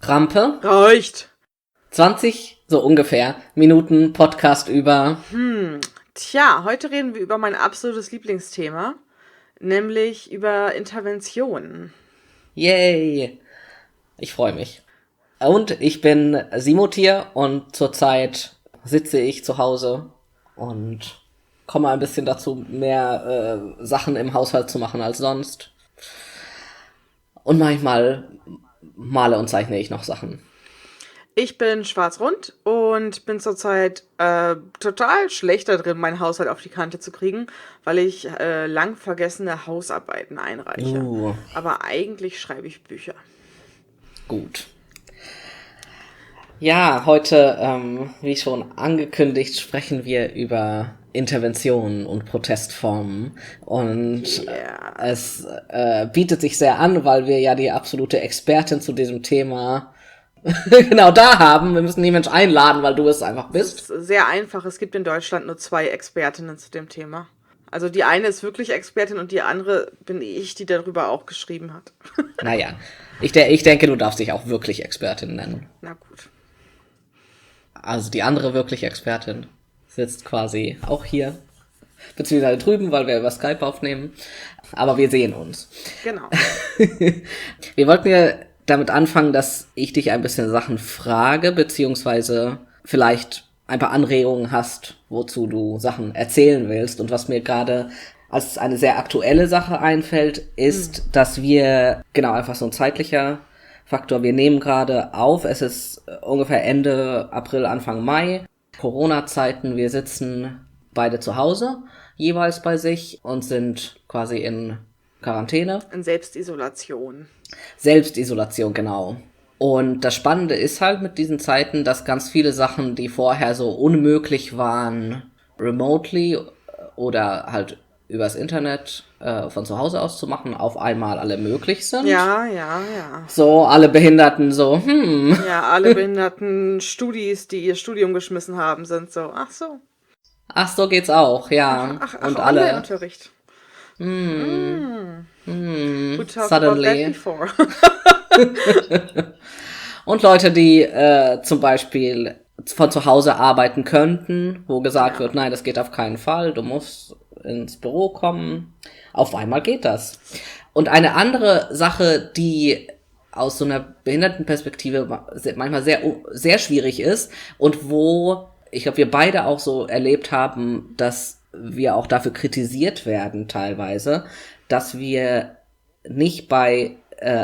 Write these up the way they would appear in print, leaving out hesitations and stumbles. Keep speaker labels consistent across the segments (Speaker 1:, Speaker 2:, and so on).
Speaker 1: Rampe.
Speaker 2: Reicht.
Speaker 1: 20, so ungefähr, Minuten Podcast über.
Speaker 2: Tja, heute reden wir über mein absolutes Lieblingsthema, nämlich über Interventionen.
Speaker 1: Yay! Ich freue mich. Und ich bin Simotier und zurzeit sitze ich zu Hause und komme ein bisschen dazu, mehr Sachen im Haushalt zu machen als sonst. Und manchmal male und zeichne ich noch Sachen.
Speaker 2: Ich bin schwarz-rund und bin zurzeit total schlecht da drin, meinen Haushalt auf die Kante zu kriegen, weil ich lang vergessene Hausarbeiten einreiche. Aber eigentlich schreibe ich Bücher.
Speaker 1: Gut. Ja, heute, wie schon angekündigt, sprechen wir über Interventionen und Protestformen. Und es bietet sich sehr an, weil wir ja die absolute Expertin zu diesem Thema genau da haben. Wir müssen die Mensch einladen, weil du es einfach bist.
Speaker 2: Es ist sehr einfach. Es gibt in Deutschland nur 2 Expertinnen zu dem Thema. Also die eine ist wirklich Expertin und die andere bin ich, die darüber auch geschrieben hat.
Speaker 1: Naja, ich denke, du darfst dich auch wirklich Expertin nennen.
Speaker 2: Na gut.
Speaker 1: Also die andere wirklich Expertin sitzt quasi auch hier, beziehungsweise drüben, weil wir über Skype aufnehmen. Aber wir sehen uns.
Speaker 2: Genau.
Speaker 1: Wir wollten ja damit anfangen, dass ich dich ein bisschen Sachen frage, beziehungsweise vielleicht ein paar Anregungen hast, wozu du Sachen erzählen willst. Und was mir gerade als eine sehr aktuelle Sache einfällt, ist, dass wir, genau, einfach so ein zeitlicher Faktor, wir nehmen gerade auf, es ist ungefähr Ende April, Anfang Mai, Corona-Zeiten, wir sitzen beide zu Hause, jeweils bei sich und sind quasi in Quarantäne.
Speaker 2: In Selbstisolation.
Speaker 1: Selbstisolation, genau. Und das Spannende ist halt mit diesen Zeiten, dass ganz viele Sachen, die vorher so unmöglich waren, remotely oder halt übers Internet von zu Hause aus zu machen, auf einmal alle möglich sind.
Speaker 2: Ja.
Speaker 1: So, alle Behinderten so,
Speaker 2: Ja, alle behinderten Studis, die ihr Studium geschmissen haben, sind so, ach so.
Speaker 1: Ach, so geht's auch, ja.
Speaker 2: Ach,
Speaker 1: und alle
Speaker 2: Online-Unterricht. We talked about that
Speaker 1: suddenly.
Speaker 2: before.
Speaker 1: Und Leute, die zum Beispiel von zu Hause arbeiten könnten, wo gesagt wird, nein, das geht auf keinen Fall, du musst ins Büro kommen. Auf einmal geht das. Und eine andere Sache, die aus so einer Behindertenperspektive manchmal sehr, sehr schwierig ist und wo ich glaube, wir beide auch so erlebt haben, dass wir auch dafür kritisiert werden teilweise, dass wir nicht bei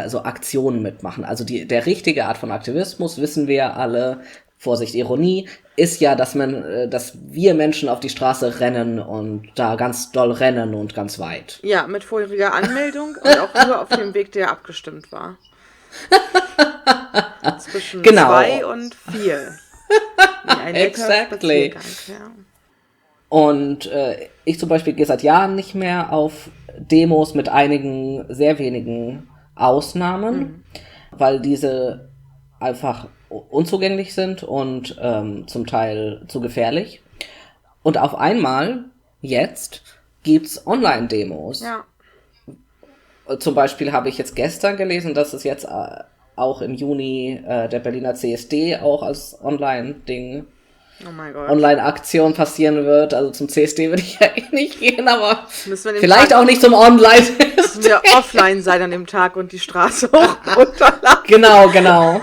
Speaker 1: so Aktionen mitmachen. Also der richtige Art von Aktivismus, wissen wir alle, Vorsicht, Ironie, ist ja, dass wir Menschen auf die Straße rennen und da ganz doll rennen und ganz weit.
Speaker 2: Ja, mit vorheriger Anmeldung und auch nur auf dem Weg, der abgestimmt war. Zwischen 2 und 4.
Speaker 1: Exactly.
Speaker 2: Ja.
Speaker 1: Und ich zum Beispiel gehe seit Jahren nicht mehr auf Demos mit einigen, sehr wenigen Ausnahmen, weil diese einfach unzugänglich sind und zum Teil zu gefährlich. Und auf einmal, jetzt, gibt's Online-Demos.
Speaker 2: Ja.
Speaker 1: Zum Beispiel habe ich jetzt gestern gelesen, dass es jetzt auch im Juni der Berliner CSD auch als Online-Ding,
Speaker 2: oh mein Gott,
Speaker 1: Online-Aktion passieren wird. Also zum CSD würde ich ja eh nicht gehen, aber vielleicht
Speaker 2: Tag
Speaker 1: auch nicht zum Online.
Speaker 2: Müssen wir offline sein an dem Tag und die Straße hoch runterladen.
Speaker 1: Genau.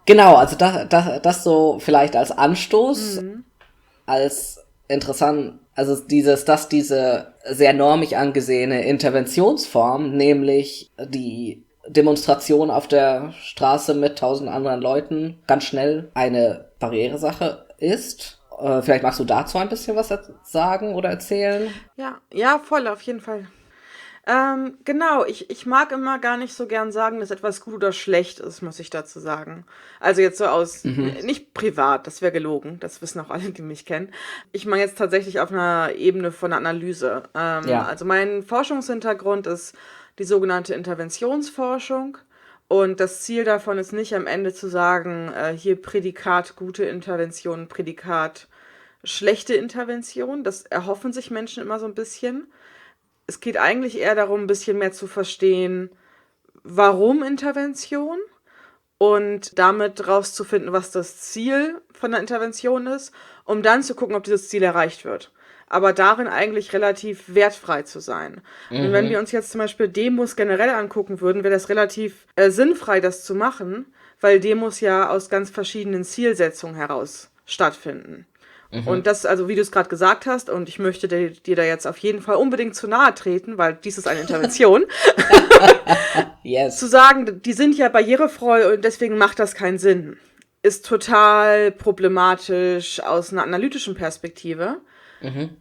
Speaker 1: Genau, also das so vielleicht als Anstoß, als interessant, also dass diese sehr normig angesehene Interventionsform, nämlich die Demonstration auf der Straße mit 1000 anderen Leuten, ganz schnell eine Barrieresache ist. Vielleicht magst du dazu ein bisschen was sagen oder erzählen?
Speaker 2: Ja, voll, auf jeden Fall. Genau, ich mag immer gar nicht so gern sagen, dass etwas gut oder schlecht ist, muss ich dazu sagen. Also jetzt so aus, nicht privat, das wäre gelogen, das wissen auch alle, die mich kennen. Ich meine jetzt tatsächlich auf einer Ebene von einer Analyse. Also mein Forschungshintergrund ist die sogenannte Interventionsforschung. Und das Ziel davon ist nicht am Ende zu sagen, hier Prädikat gute Intervention, Prädikat schlechte Intervention. Das erhoffen sich Menschen immer so ein bisschen. Es geht eigentlich eher darum, ein bisschen mehr zu verstehen, warum Intervention und damit rauszufinden, was das Ziel von der Intervention ist, um dann zu gucken, ob dieses Ziel erreicht wird. Aber darin eigentlich relativ wertfrei zu sein. Und wenn wir uns jetzt zum Beispiel Demos generell angucken würden, wäre das relativ sinnfrei, das zu machen, weil Demos ja aus ganz verschiedenen Zielsetzungen heraus stattfinden. Und das, also wie du es gerade gesagt hast, und ich möchte dir da jetzt auf jeden Fall unbedingt zu nahe treten, weil dies ist eine Intervention,
Speaker 1: Yes.
Speaker 2: zu sagen, die sind ja barrierefrei und deswegen macht das keinen Sinn, ist total problematisch aus einer analytischen Perspektive,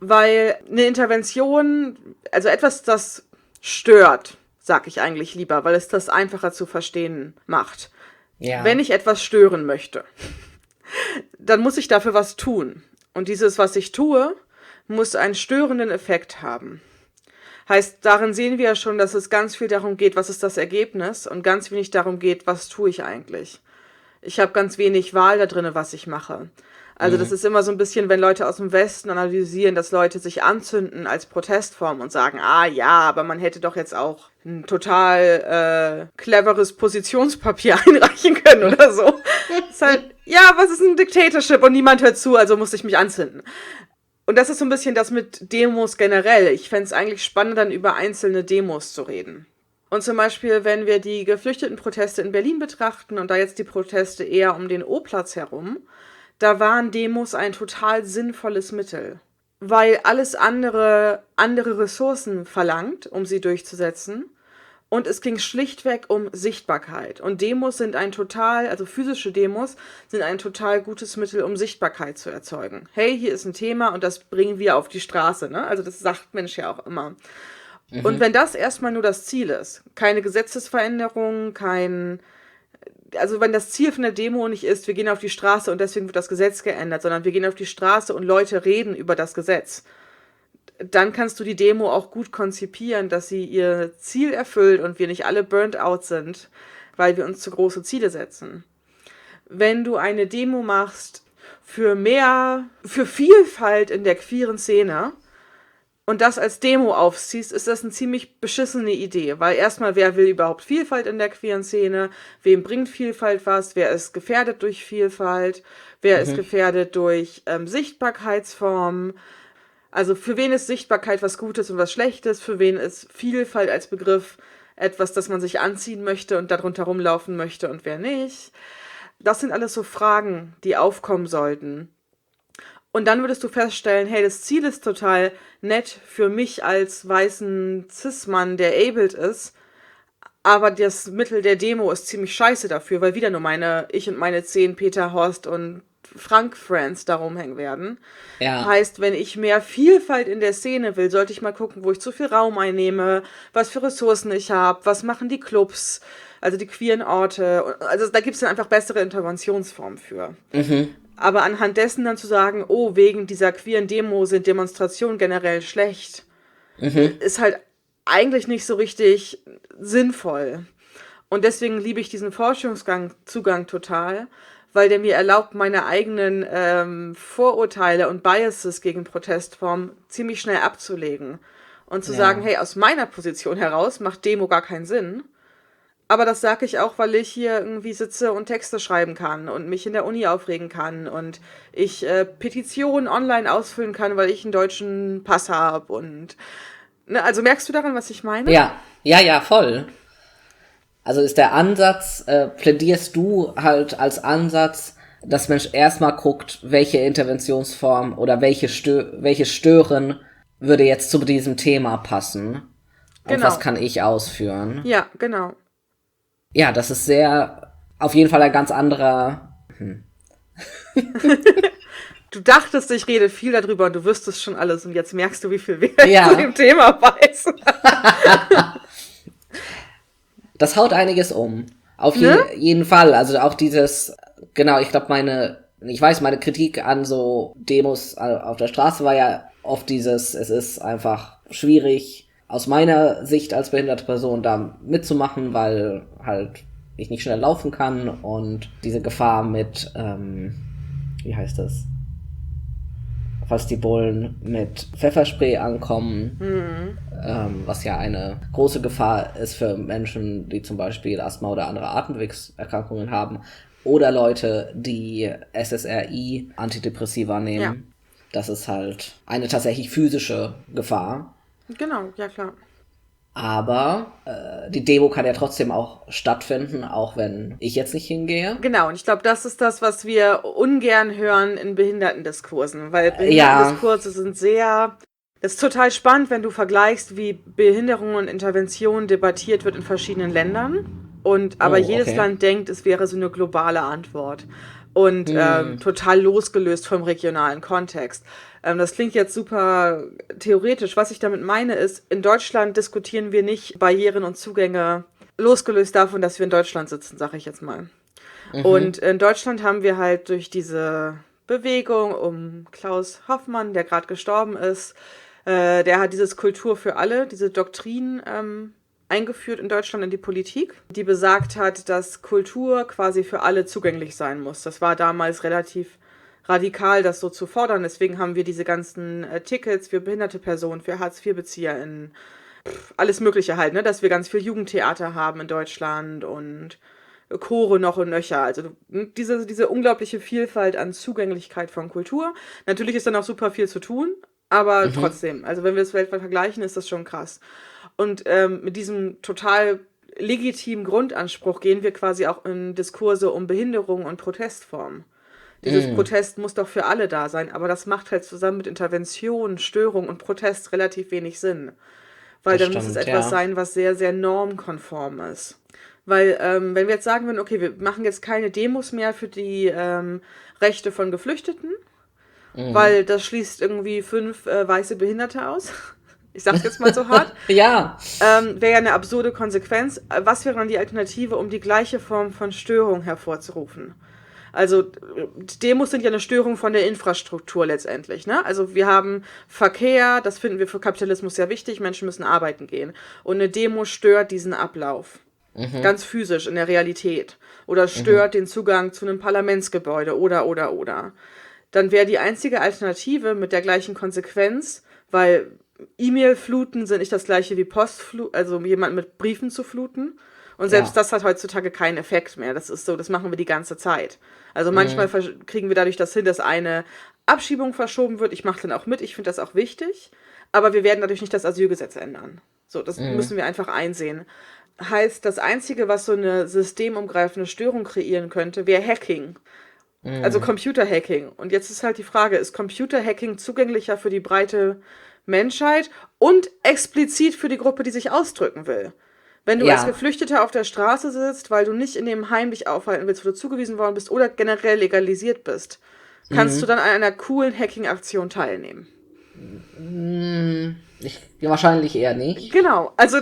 Speaker 2: weil eine Intervention, also etwas, das stört, sag ich eigentlich lieber, weil es das einfacher zu verstehen macht.
Speaker 1: Ja.
Speaker 2: Wenn ich etwas stören möchte, dann muss ich dafür was tun. Und dieses, was ich tue, muss einen störenden Effekt haben. Heißt, darin sehen wir ja schon, dass es ganz viel darum geht, was ist das Ergebnis, und ganz wenig darum geht, was tue ich eigentlich. Ich habe ganz wenig Wahl da drin, was ich mache. Also das ist immer so ein bisschen, wenn Leute aus dem Westen analysieren, dass Leute sich anzünden als Protestform und sagen, ja, aber man hätte doch jetzt auch ein total cleveres Positionspapier einreichen können oder so. Ist halt, ja, was ist ein Dictatorship und niemand hört zu, also muss ich mich anzünden. Und das ist so ein bisschen das mit Demos generell. Ich fände es eigentlich spannend, dann über einzelne Demos zu reden. Und zum Beispiel, wenn wir die Geflüchtetenproteste in Berlin betrachten und da jetzt die Proteste eher um den O-Platz herum, da waren Demos ein total sinnvolles Mittel, weil alles andere Ressourcen verlangt, um sie durchzusetzen. Und es ging schlichtweg um Sichtbarkeit. Und Demos sind also physische Demos sind ein total gutes Mittel, um Sichtbarkeit zu erzeugen. Hey, hier ist ein Thema und das bringen wir auf die Straße, ne? Also das sagt Mensch ja auch immer. Und wenn das erstmal nur das Ziel ist, keine Gesetzesveränderung, also wenn das Ziel von der Demo nicht ist, wir gehen auf die Straße und deswegen wird das Gesetz geändert, sondern wir gehen auf die Straße und Leute reden über das Gesetz, dann kannst du die Demo auch gut konzipieren, dass sie ihr Ziel erfüllt und wir nicht alle burnt out sind, weil wir uns zu große Ziele setzen. Wenn du eine Demo machst für Vielfalt in der queeren Szene und das als Demo aufziehst, ist das eine ziemlich beschissene Idee, weil erstmal, wer will überhaupt Vielfalt in der queeren Szene? Wem bringt Vielfalt was? Wer ist gefährdet durch Vielfalt? Wer ist gefährdet durch Sichtbarkeitsformen? Also für wen ist Sichtbarkeit was Gutes und was Schlechtes? Für wen ist Vielfalt als Begriff etwas, das man sich anziehen möchte und darunter rumlaufen möchte und wer nicht? Das sind alles so Fragen, die aufkommen sollten. Und dann würdest du feststellen, hey, das Ziel ist total nett für mich als weißen Cis-Mann, der abled ist, aber das Mittel der Demo ist ziemlich scheiße dafür, weil wieder nur ich und meine 10 Peter, Horst und Frank-Friends da rumhängen werden.
Speaker 1: Ja.
Speaker 2: Heißt, wenn ich mehr Vielfalt in der Szene will, sollte ich mal gucken, wo ich zu viel Raum einnehme, was für Ressourcen ich habe, was machen die Clubs, also die queeren Orte. Also da gibt es dann einfach bessere Interventionsformen für. Aber anhand dessen dann zu sagen, oh, wegen dieser queeren Demo sind Demonstrationen generell schlecht, ist halt eigentlich nicht so richtig sinnvoll. Und deswegen liebe ich diesen Forschungszugang total, weil der mir erlaubt, meine eigenen Vorurteile und Biases gegen Protestformen ziemlich schnell abzulegen. Und zu sagen, hey, aus meiner Position heraus macht Demo gar keinen Sinn. Aber das sage ich auch, weil ich hier irgendwie sitze und Texte schreiben kann und mich in der Uni aufregen kann und ich Petitionen online ausfüllen kann, weil ich einen deutschen Pass habe und ne, also merkst du daran, was ich meine?
Speaker 1: Ja, voll. Also ist der Ansatz, plädierst du halt als Ansatz, dass Mensch erstmal guckt, welche Interventionsform oder welche Stören würde jetzt zu diesem Thema passen und was kann ich ausführen?
Speaker 2: Ja, genau.
Speaker 1: Ja, das ist auf jeden Fall ein ganz anderer.
Speaker 2: Du dachtest, ich rede viel darüber und du wüsstest schon alles und jetzt merkst du, wie viel wir zu dem Thema weiß.
Speaker 1: Das haut einiges um. Auf jeden Fall. Also auch dieses, genau, ich glaube meine Kritik an so Demos auf der Straße war ja oft es ist einfach schwierig, aus meiner Sicht als behinderte Person da mitzumachen, weil halt ich nicht schnell laufen kann und diese Gefahr mit, wie heißt das? falls die Bullen mit Pfefferspray ankommen, was ja eine große Gefahr ist für Menschen, die zum Beispiel Asthma oder andere Atemwegserkrankungen haben, oder Leute, die SSRI-Antidepressiva nehmen. Ja. Das ist halt eine tatsächlich physische Gefahr.
Speaker 2: Genau, ja klar.
Speaker 1: Aber die Demo kann ja trotzdem auch stattfinden, auch wenn ich jetzt nicht hingehe.
Speaker 2: Genau, und ich glaube, das ist das, was wir ungern hören in Behindertendiskursen. Weil Behindertendiskurse sind das ist total spannend, wenn du vergleichst, wie Behinderung und Intervention debattiert wird in verschiedenen Ländern. Aber jedes Land denkt, es wäre so eine globale Antwort. Und total losgelöst vom regionalen Kontext. Das klingt jetzt super theoretisch. Was ich damit meine ist, in Deutschland diskutieren wir nicht Barrieren und Zugänge losgelöst davon, dass wir in Deutschland sitzen, sage ich jetzt mal. Und in Deutschland haben wir halt durch diese Bewegung um Klaus Hoffmann, der gerade gestorben ist, der hat dieses Kultur für alle, diese Doktrin eingeführt in Deutschland in die Politik, die besagt hat, dass Kultur quasi für alle zugänglich sein muss. Das war damals relativ radikal, das so zu fordern. Deswegen haben wir diese ganzen Tickets für behinderte Personen, für Hartz-IV-BezieherInnen, alles Mögliche halt, ne? Dass wir ganz viel Jugendtheater haben in Deutschland und Chore noch und nöcher. Also diese unglaubliche Vielfalt an Zugänglichkeit von Kultur. Natürlich ist da noch super viel zu tun, aber trotzdem, also wenn wir es weltweit vergleichen, ist das schon krass. Und mit diesem total legitimen Grundanspruch gehen wir quasi auch in Diskurse um Behinderung und Protestformen. Dieses Protest muss doch für alle da sein, aber das macht halt zusammen mit Intervention, Störung und Protest relativ wenig Sinn. Weil dann muss es etwas sein, was sehr, sehr normkonform ist. Weil wenn wir jetzt sagen würden, okay, wir machen jetzt keine Demos mehr für die Rechte von Geflüchteten, weil das schließt irgendwie 5 weiße Behinderte aus. Ich sag's jetzt mal so hart.
Speaker 1: Ja.
Speaker 2: Wäre ja eine absurde Konsequenz. Was wäre dann die Alternative, um die gleiche Form von Störung hervorzurufen? Also Demos sind ja eine Störung von der Infrastruktur letztendlich, ne? Also wir haben Verkehr, das finden wir für Kapitalismus sehr wichtig, Menschen müssen arbeiten gehen. Und eine Demo stört diesen Ablauf. Ganz physisch in der Realität. Oder stört den Zugang zu einem Parlamentsgebäude oder. Dann wäre die einzige Alternative mit der gleichen Konsequenz, weil E-Mail-Fluten sind nicht das gleiche wie Postfluten, also jemanden mit Briefen zu fluten. Und selbst das hat heutzutage keinen Effekt mehr. Das ist so, das machen wir die ganze Zeit. Also manchmal kriegen wir dadurch das hin, dass eine Abschiebung verschoben wird. Ich mache dann auch mit, ich finde das auch wichtig. Aber wir werden dadurch nicht das Asylgesetz ändern. So, das müssen wir einfach einsehen. Heißt, das Einzige, was so eine systemumgreifende Störung kreieren könnte, wäre Hacking. Also Computerhacking. Und jetzt ist halt die Frage, ist Computerhacking zugänglicher für die breite Menschheit und explizit für die Gruppe, die sich ausdrücken will? Wenn du als Geflüchteter auf der Straße sitzt, weil du nicht in dem Heim dich aufhalten willst, wo du zugewiesen worden bist oder generell legalisiert bist, kannst du dann an einer coolen Hacking-Aktion teilnehmen?
Speaker 1: Wahrscheinlich eher nicht.
Speaker 2: Genau, also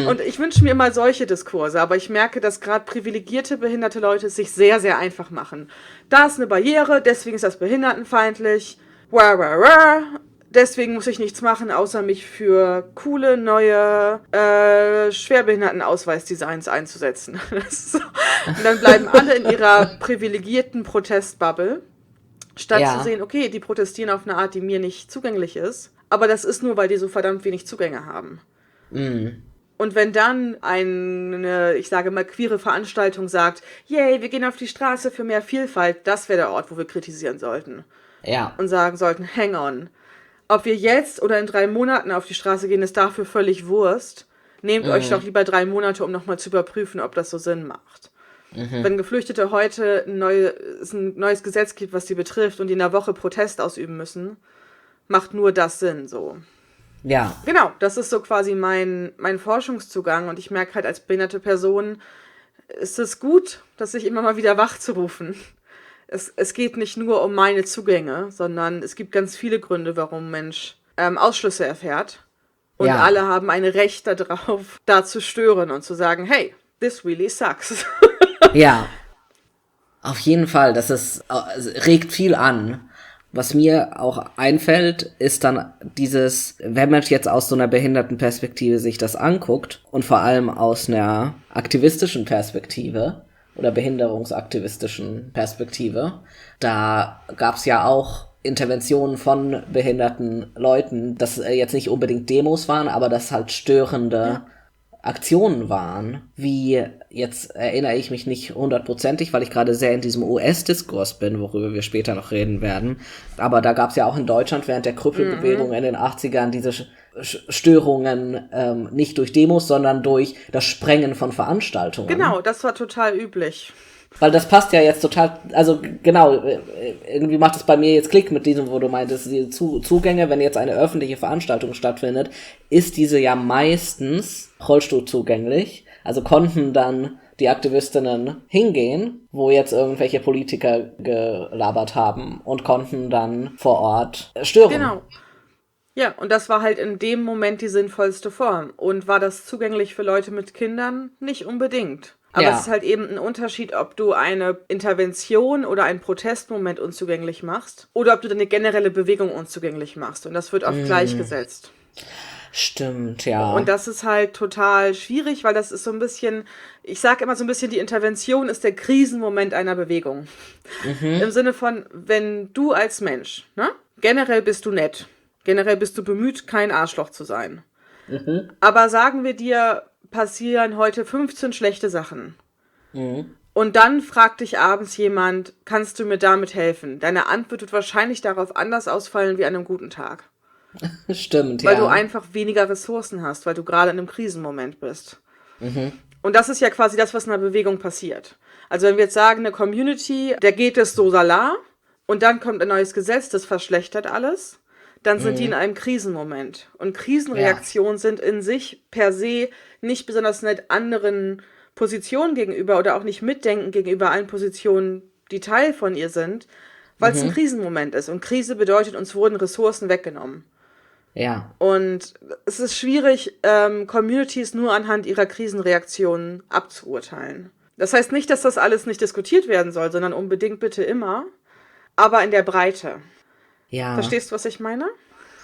Speaker 2: und ich wünsche mir immer solche Diskurse, aber ich merke, dass gerade privilegierte behinderte Leute es sich sehr, sehr einfach machen. Da ist eine Barriere, deswegen ist das behindertenfeindlich, deswegen muss ich nichts machen, außer mich für coole, neue Schwerbehindertenausweisdesigns einzusetzen. Und dann bleiben alle in ihrer privilegierten Protestbubble, statt zu sehen, okay, die protestieren auf eine Art, die mir nicht zugänglich ist, aber das ist nur, weil die so verdammt wenig Zugänge haben. Und wenn dann eine, ich sage mal, queere Veranstaltung sagt, yay, wir gehen auf die Straße für mehr Vielfalt, das wäre der Ort, wo wir kritisieren sollten.
Speaker 1: Ja.
Speaker 2: Und sagen sollten, hang on. Ob wir jetzt oder in 3 Monaten auf die Straße gehen, ist dafür völlig Wurst. Nehmt euch doch lieber 3 Monate, um nochmal zu überprüfen, ob das so Sinn macht. Wenn Geflüchtete heute ein neues Gesetz gibt, was sie betrifft und die in einer Woche Protest ausüben müssen, macht nur das Sinn, so.
Speaker 1: Ja.
Speaker 2: Genau, das ist so quasi mein Forschungszugang und ich merke halt als behinderte Person, ist es gut, das sich immer mal wieder wachzurufen. Es geht nicht nur um meine Zugänge, sondern es gibt ganz viele Gründe, warum ein Mensch Ausschlüsse erfährt. Und alle haben ein Recht darauf, da zu stören und zu sagen, hey, this really sucks.
Speaker 1: Ja, auf jeden Fall, regt viel an. Was mir auch einfällt, ist dann wenn man jetzt aus so einer Behindertenperspektive sich das anguckt und vor allem aus einer aktivistischen Perspektive oder behinderungsaktivistischen Perspektive, da gab's ja auch Interventionen von behinderten Leuten, dass jetzt nicht unbedingt Demos waren, aber dass halt störende Aktionen waren, wie, jetzt erinnere ich mich nicht hundertprozentig, weil ich gerade sehr in diesem US-Diskurs bin, worüber wir später noch reden werden, aber da gab es ja auch in Deutschland während der Krüppelbewegung in den 80ern diese Störungen nicht durch Demos, sondern durch das Sprengen von Veranstaltungen.
Speaker 2: Genau, das war total üblich.
Speaker 1: Weil das passt ja jetzt total, also genau, irgendwie macht es bei mir jetzt Klick mit diesem, wo du meintest, die Zugänge, wenn jetzt eine öffentliche Veranstaltung stattfindet, ist diese ja meistens Rollstuhl zugänglich. Also konnten dann die Aktivistinnen hingehen, wo jetzt irgendwelche Politiker gelabert haben und konnten dann vor Ort stören.
Speaker 2: Genau. Ja, und das war halt in dem Moment die sinnvollste Form. Und war das zugänglich für Leute mit Kindern? Nicht unbedingt. Aber es ist halt eben ein Unterschied, ob du eine Intervention oder einen Protestmoment unzugänglich machst oder ob du deine generelle Bewegung unzugänglich machst. Und das wird oft gleichgesetzt.
Speaker 1: Stimmt, ja.
Speaker 2: Und das ist halt total schwierig, weil das ist so ein bisschen, ich sage immer so ein bisschen, die Intervention ist der Krisenmoment einer Bewegung. Im Sinne von, wenn du als Mensch, ne, generell bist du nett, generell bist du bemüht, kein Arschloch zu sein. Aber sagen wir dir, passieren heute 15 schlechte Sachen. Und dann fragt dich abends jemand, kannst du mir damit helfen? Deine Antwort wird wahrscheinlich darauf anders ausfallen wie an einem guten Tag.
Speaker 1: Stimmt,
Speaker 2: Weil du einfach weniger Ressourcen hast, weil du gerade in einem Krisenmoment bist. Und das ist ja quasi das, was in einer Bewegung passiert. Also wenn wir jetzt sagen, eine Community, der geht es so lala und dann kommt ein neues Gesetz, das verschlechtert alles, dann sind die in einem Krisenmoment. Und Krisenreaktionen sind in sich per se nicht besonders nett anderen Positionen gegenüber oder auch nicht mitdenken gegenüber allen Positionen, die Teil von ihr sind, weil es ein Krisenmoment ist. Und Krise bedeutet, uns wurden Ressourcen weggenommen.
Speaker 1: Ja.
Speaker 2: Und es ist schwierig, Communities nur anhand ihrer Krisenreaktionen abzuurteilen. Das heißt nicht, dass das alles nicht diskutiert werden soll, sondern unbedingt bitte immer, aber in der Breite.
Speaker 1: Ja.
Speaker 2: Verstehst du, was ich meine?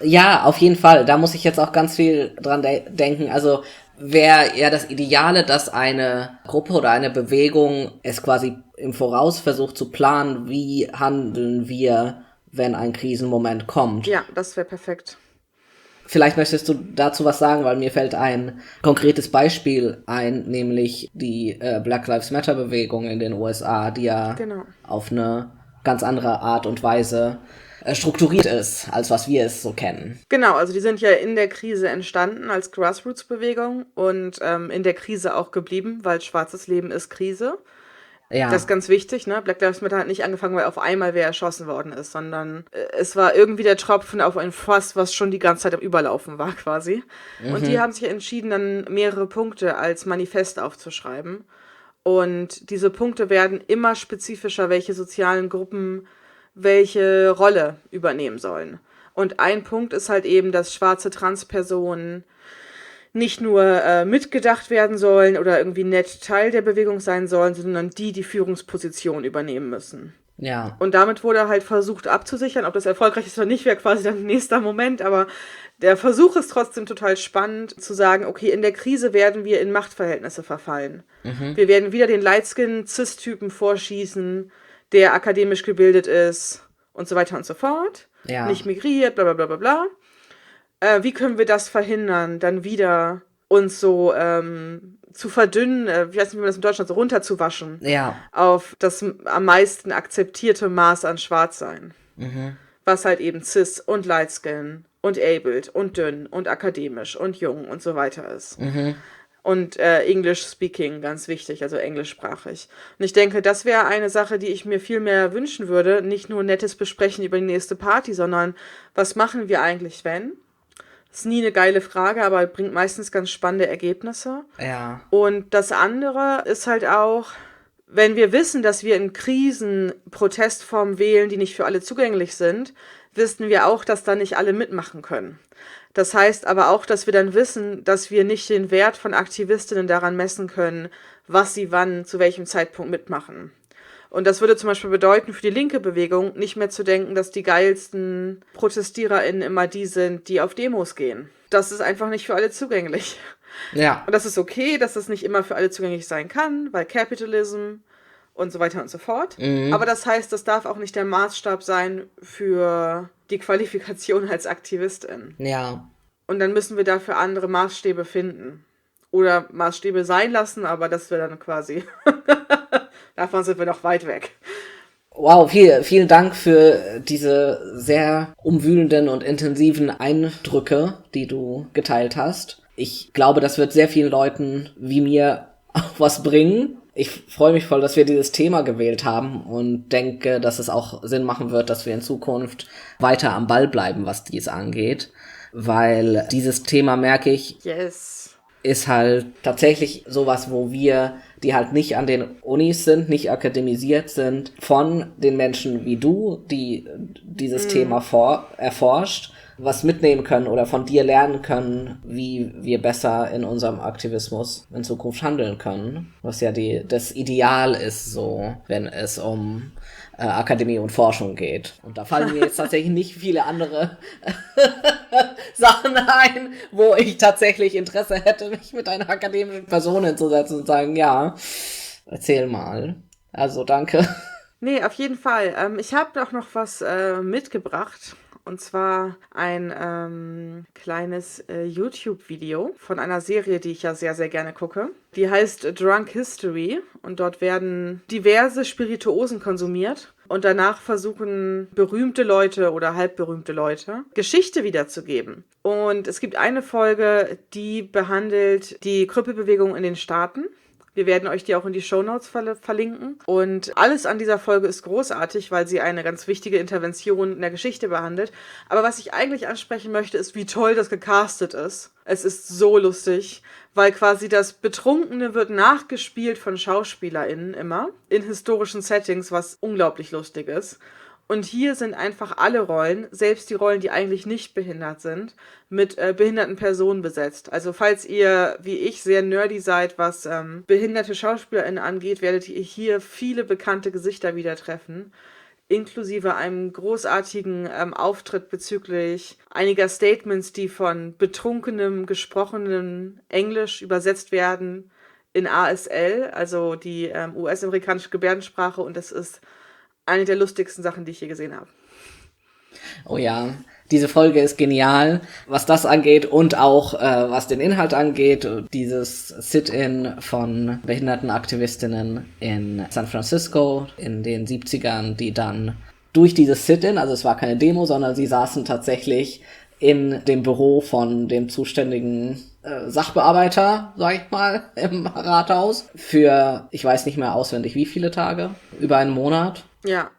Speaker 1: Ja, auf jeden Fall. Da muss ich jetzt auch ganz viel dran denken. Also wäre ja das Ideale, dass eine Gruppe oder eine Bewegung es quasi im Voraus versucht zu planen, wie handeln wir, wenn ein Krisenmoment kommt.
Speaker 2: Ja, das wäre perfekt.
Speaker 1: Vielleicht möchtest du dazu was sagen, weil mir fällt ein konkretes Beispiel ein, nämlich die Black Lives Matter Bewegung in den USA, die ja auf eine ganz andere Art und Weise strukturiert ist, als was wir es so kennen.
Speaker 2: Genau, also die sind ja in der Krise entstanden als Grassroots-Bewegung und in der Krise auch geblieben, weil schwarzes Leben ist Krise. Ja. Das ist ganz wichtig, ne? Black Lives Matter hat nicht angefangen, weil auf einmal wer erschossen worden ist, sondern es war irgendwie der Tropfen auf ein Fass, was schon die ganze Zeit am Überlaufen war quasi. Und die haben sich entschieden, dann mehrere Punkte als Manifest aufzuschreiben. Und diese Punkte werden immer spezifischer, welche sozialen Gruppen welche Rolle übernehmen sollen. Und ein Punkt ist halt eben, dass schwarze Transpersonen nicht nur mitgedacht werden sollen oder irgendwie nett Teil der Bewegung sein sollen, sondern die Führungsposition übernehmen müssen.
Speaker 1: Ja.
Speaker 2: Und damit wurde halt versucht abzusichern, ob das erfolgreich ist oder nicht, wäre quasi dann nächster Moment, aber der Versuch ist trotzdem total spannend, zu sagen, okay, in der Krise werden wir in Machtverhältnisse verfallen. Wir werden wieder den Lightskin-Cis-Typen vorschießen, der akademisch gebildet ist und so weiter und so fort, nicht migriert, bla bla bla bla bla. Wie können wir das verhindern, dann wieder uns so zu verdünnen, ich weiß nicht, wie man das in Deutschland so runterzuwaschen, auf das am meisten akzeptierte Maß an Schwarzsein. Was halt eben cis und lightskin und abled und dünn und akademisch und jung und so weiter ist. Und English speaking, ganz wichtig, also englischsprachig. Und ich denke, das wäre eine Sache, die ich mir viel mehr wünschen würde. Nicht nur nettes Besprechen über die nächste Party, sondern was machen wir eigentlich, wenn? Das ist nie eine geile Frage, aber bringt meistens ganz spannende Ergebnisse.
Speaker 1: Ja.
Speaker 2: Und das andere ist halt auch, wenn wir wissen, dass wir in Krisen Protestformen wählen, die nicht für alle zugänglich sind, wissen wir auch, dass da nicht alle mitmachen können. Das heißt aber auch, dass wir dann wissen, dass wir nicht den Wert von Aktivistinnen daran messen können, was sie wann, zu welchem Zeitpunkt mitmachen. Und das würde zum Beispiel bedeuten, für die linke Bewegung nicht mehr zu denken, dass die geilsten ProtestiererInnen immer die sind, die auf Demos gehen. Das ist einfach nicht für alle zugänglich. Ja. Und das ist okay, dass das nicht immer für alle zugänglich sein kann, weil Capitalism und so weiter und so fort. Aber das heißt, das darf auch nicht der Maßstab sein für die Qualifikation als Aktivistin.
Speaker 1: Ja.
Speaker 2: Und dann müssen wir dafür andere Maßstäbe finden. Oder Maßstäbe sein lassen, aber das wäre dann quasi, davon sind wir noch weit weg.
Speaker 1: Wow, vielen Dank für diese sehr umwühlenden und intensiven Eindrücke, die du geteilt hast. Ich glaube, das wird sehr vielen Leuten wie mir auch was bringen. Ich freue mich voll, dass wir dieses Thema gewählt haben und denke, dass es auch Sinn machen wird, dass wir in Zukunft weiter am Ball bleiben, was dies angeht. Weil dieses Thema, merke ich, ist halt tatsächlich sowas, wo wir, die halt nicht an den Unis sind, nicht akademisiert sind, von den Menschen wie du, die dieses Thema erforscht, was mitnehmen können oder von dir lernen können, wie wir besser in unserem Aktivismus in Zukunft handeln können. Was ja das Ideal ist, so, wenn es um Akademie und Forschung geht. Und da fallen mir jetzt tatsächlich nicht viele andere Sachen ein, wo ich tatsächlich Interesse hätte, mich mit einer akademischen Person hinzusetzen und sagen, ja, erzähl mal. Also danke.
Speaker 2: Nee, auf jeden Fall. Ich habe doch noch was mitgebracht. Und zwar ein kleines YouTube-Video von einer Serie, die ich ja sehr, sehr gerne gucke. Die heißt Drunk History und dort werden diverse Spirituosen konsumiert und danach versuchen berühmte Leute oder halbberühmte Leute Geschichte wiederzugeben. Und es gibt eine Folge, die behandelt die Krüppelbewegung in den Staaten. Wir werden euch die auch in die Shownotes verlinken. Und alles an dieser Folge ist großartig, weil sie eine ganz wichtige Intervention in der Geschichte behandelt. Aber was ich eigentlich ansprechen möchte, ist, wie toll das gecastet ist. Es ist so lustig, weil quasi das Betrunkene wird nachgespielt von SchauspielerInnen immer in historischen Settings, was unglaublich lustig ist. Und hier sind einfach alle Rollen, selbst die Rollen, die eigentlich nicht behindert sind, mit behinderten Personen besetzt. Also falls ihr, wie ich, sehr nerdy seid, was behinderte SchauspielerInnen angeht, werdet ihr hier viele bekannte Gesichter wieder treffen, inklusive einem großartigen Auftritt bezüglich einiger Statements, die von betrunkenem, gesprochenem Englisch übersetzt werden in ASL, also die US-amerikanische Gebärdensprache, und das ist eine der lustigsten Sachen, die ich je gesehen habe.
Speaker 1: Oh ja, diese Folge ist genial, was das angeht und auch was den Inhalt angeht. Dieses Sit-in von Behindertenaktivistinnen in San Francisco in den 70ern, die dann durch dieses Sit-in, also es war keine Demo, sondern sie saßen tatsächlich in dem Büro von dem zuständigen Sachbearbeiter, sag ich mal, im Rathaus für, ich weiß nicht mehr auswendig wie viele Tage, über einen Monat.
Speaker 2: Ja.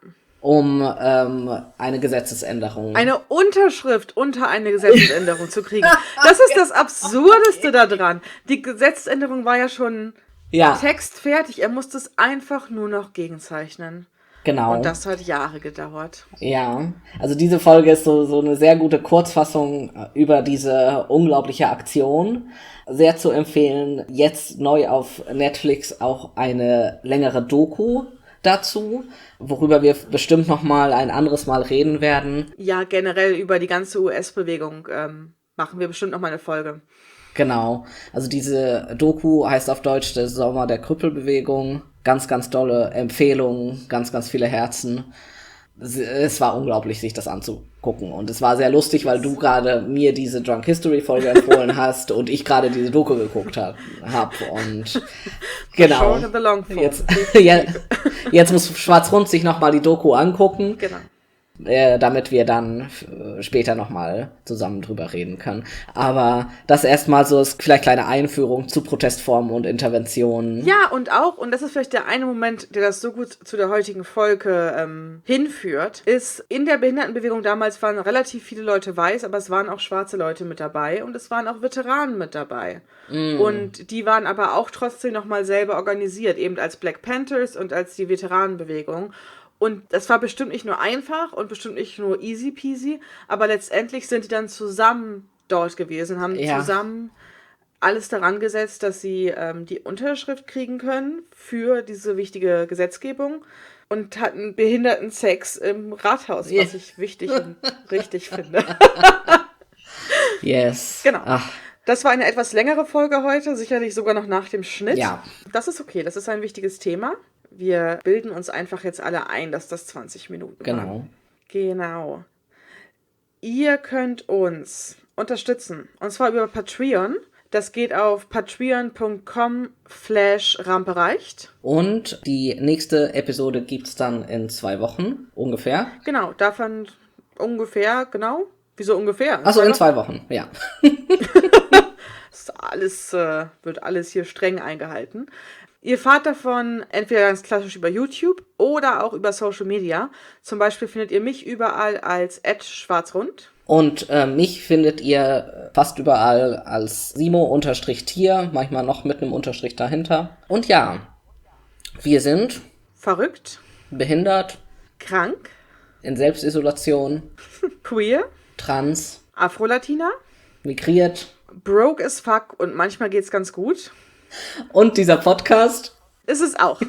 Speaker 1: Um eine Gesetzesänderung.
Speaker 2: Eine Unterschrift unter eine Gesetzesänderung zu kriegen. Das ist das Absurdeste daran. Die Gesetzesänderung war ja schon textfertig. Er musste es einfach nur noch gegenzeichnen.
Speaker 1: Genau.
Speaker 2: Und das hat Jahre gedauert.
Speaker 1: Ja, also diese Folge ist so eine sehr gute Kurzfassung über diese unglaubliche Aktion. Sehr zu empfehlen. Jetzt neu auf Netflix auch eine längere Doku dazu, worüber wir bestimmt noch mal ein anderes Mal reden werden.
Speaker 2: Ja, generell über die ganze US-Bewegung machen wir bestimmt noch mal eine Folge.
Speaker 1: Genau, also diese Doku heißt auf Deutsch Der Sommer der Krüppelbewegung. Ganz, ganz dolle Empfehlungen, ganz, ganz viele Herzen. Es war unglaublich, sich das anzugucken. Und es war sehr lustig, weil du gerade mir diese Drunk History Folge empfohlen hast und ich gerade diese Doku geguckt habe. Und genau. Jetzt muss Schwarz-Rund sich nochmal die Doku angucken.
Speaker 2: Genau.
Speaker 1: Damit wir dann später nochmal zusammen drüber reden können. Aber das erstmal so ist vielleicht kleine Einführung zu Protestformen und Interventionen.
Speaker 2: Ja, und das ist vielleicht der eine Moment, der das so gut zu der heutigen Folge hinführt, ist, in der Behindertenbewegung damals waren relativ viele Leute weiß, aber es waren auch schwarze Leute mit dabei und es waren auch Veteranen mit dabei. Und die waren aber auch trotzdem nochmal selber organisiert, eben als Black Panthers und als die Veteranenbewegung. Und das war bestimmt nicht nur einfach und bestimmt nicht nur easy peasy, aber letztendlich sind die dann zusammen dort gewesen, haben zusammen alles daran gesetzt, dass sie die Unterschrift kriegen können für diese wichtige Gesetzgebung und hatten Behindertensex im Rathaus, was ich wichtig und richtig finde.
Speaker 1: Yes.
Speaker 2: Genau.
Speaker 1: Ach.
Speaker 2: Das war eine etwas längere Folge heute, sicherlich sogar noch nach dem Schnitt.
Speaker 1: Ja.
Speaker 2: Das ist okay, das ist ein wichtiges Thema. wir bilden uns einfach jetzt alle ein, dass das 20 Minuten
Speaker 1: Genau.
Speaker 2: waren. Genau. Ihr könnt uns unterstützen. Und zwar über Patreon. Das geht auf patreon.com/rampereicht.
Speaker 1: Und die nächste Episode gibt's dann in 2 Wochen ungefähr.
Speaker 2: Genau, davon ungefähr, genau. Wieso ungefähr?
Speaker 1: Achso, in 2 Wochen, ja.
Speaker 2: Das alles, wird alles hier streng eingehalten. Ihr fahrt davon entweder ganz klassisch über YouTube oder auch über Social Media. Zum Beispiel findet ihr mich überall als @schwarzrund.
Speaker 1: Und mich findet ihr fast überall als Simo-Tier, manchmal noch mit einem Unterstrich dahinter. Und ja, wir sind
Speaker 2: Verrückt,
Speaker 1: behindert,
Speaker 2: krank,
Speaker 1: in Selbstisolation,
Speaker 2: queer,
Speaker 1: trans,
Speaker 2: Afro-Latina,
Speaker 1: migriert.
Speaker 2: broke as fuck und manchmal geht's ganz gut.
Speaker 1: Und dieser Podcast
Speaker 2: Ist es auch.